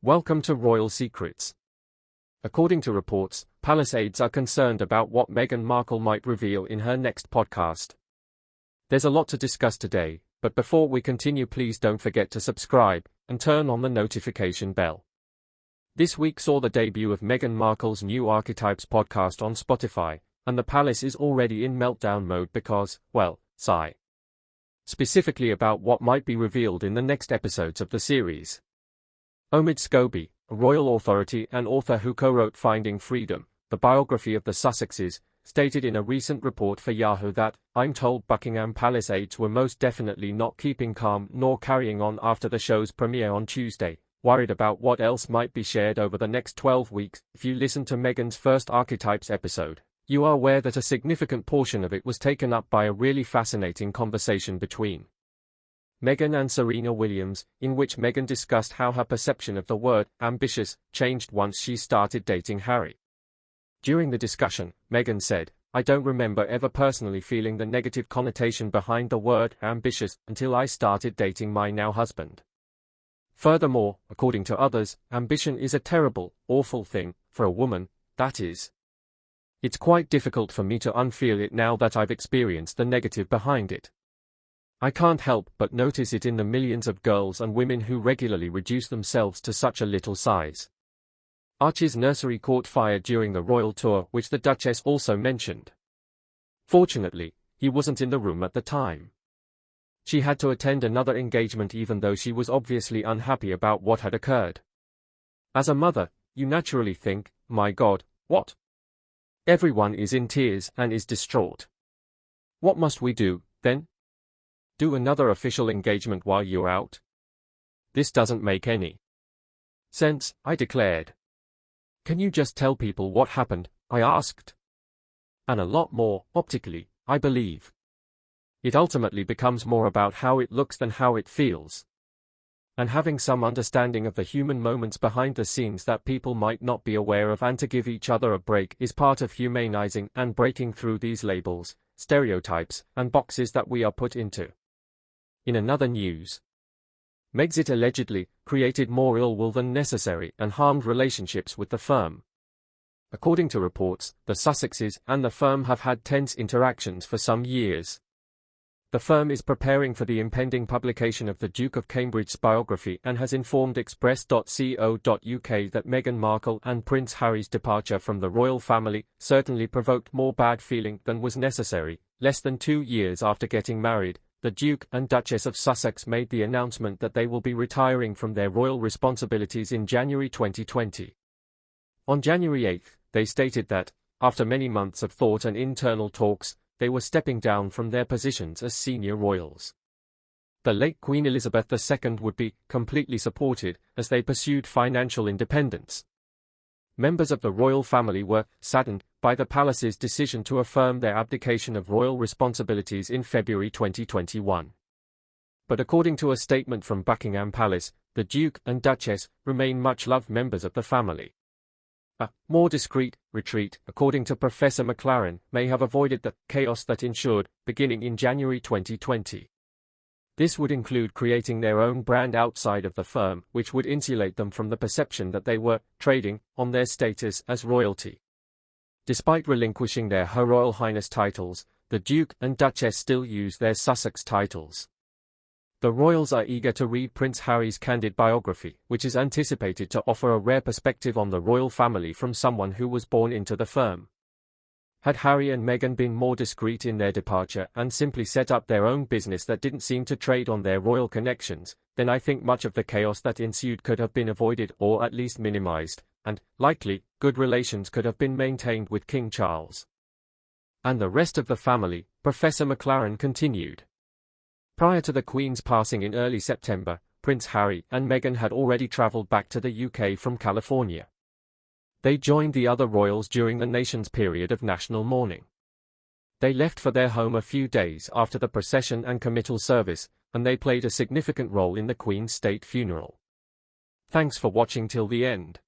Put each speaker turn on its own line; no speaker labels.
Welcome to Royal Secrets. According to reports, palace aides are concerned about what Meghan Markle might reveal in her next podcast. There's a lot to discuss today, but before we continue, please don't forget to subscribe and turn on the notification bell. This week saw the debut of Meghan Markle's new Archetypes podcast on Spotify, and the palace is already in meltdown mode because, well, sigh. Specifically about what might be revealed in the next episodes of the series. Omid Scobie, a royal authority and author who co-wrote Finding Freedom, the biography of the Sussexes, stated in a recent report for Yahoo that, "I'm told Buckingham Palace aides were most definitely not keeping calm nor carrying on after the show's premiere on Tuesday, worried about what else might be shared over the next 12 weeks. If you listen to Meghan's first Archetypes episode, you are aware that a significant portion of it was taken up by a really fascinating conversation between Meghan and Serena Williams, in which Meghan discussed how her perception of the word ambitious changed once she started dating Harry. During the discussion, Meghan said, "I don't remember ever personally feeling the negative connotation behind the word ambitious until I started dating my now husband. Furthermore, according to others, ambition is a terrible, awful thing, for a woman, that is. It's quite difficult for me to unfeel it now that I've experienced the negative behind it. I can't help but notice it in the millions of girls and women who regularly reduce themselves to such a little size." Archie's nursery caught fire during the royal tour, which the Duchess also mentioned. Fortunately, he wasn't in the room at the time. She had to attend another engagement even though she was obviously unhappy about what had occurred. As a mother, you naturally think, my God, what? Everyone is in tears and is distraught. What must we do, then? Do another official engagement while you're out? This doesn't make any sense, I declared. Can you just tell people what happened? I asked. And a lot more, optically, I believe. It ultimately becomes more about how it looks than how it feels. And having some understanding of the human moments behind the scenes that people might not be aware of and to give each other a break is part of humanizing and breaking through these labels, stereotypes, and boxes that we are put into. In another news, Megxit allegedly created more ill will than necessary and harmed relationships with the firm. According to reports, the Sussexes and the firm have had tense interactions for some years. The firm is preparing for the impending publication of the Duke of Cambridge's biography and has informed Express.co.uk that Meghan Markle and Prince Harry's departure from the royal family certainly provoked more bad feeling than was necessary. Less than 2 years after getting married, the Duke and Duchess of Sussex made the announcement that they will be retiring from their royal responsibilities in January 2020. On January 8, they stated that, after many months of thought and internal talks, they were stepping down from their positions as senior royals. The late Queen Elizabeth II would be completely supported as they pursued financial independence. Members of the royal family were saddened by the palace's decision to affirm their abdication of royal responsibilities in February 2021. But according to a statement from Buckingham Palace, the Duke and Duchess remain much-loved members of the family. A more discreet retreat, according to Professor McLaren, may have avoided the chaos that ensued, beginning in January 2020. This would include creating their own brand outside of the firm, which would insulate them from the perception that they were trading on their status as royalty. Despite relinquishing their Her Royal Highness titles, the Duke and Duchess still use their Sussex titles. The royals are eager to read Prince Harry's candid biography, which is anticipated to offer a rare perspective on the royal family from someone who was born into the firm. Had Harry and Meghan been more discreet in their departure and simply set up their own business that didn't seem to trade on their royal connections, then I think much of the chaos that ensued could have been avoided or at least minimized, and, likely, good relations could have been maintained with King Charles and the rest of the family, Professor McLaren continued. Prior to the Queen's passing in early September, Prince Harry and Meghan had already traveled back to the UK from California. They joined the other royals during the nation's period of national mourning. They left for their home a few days after the procession and committal service, and they played a significant role in the Queen's state funeral. Thanks for watching till the end.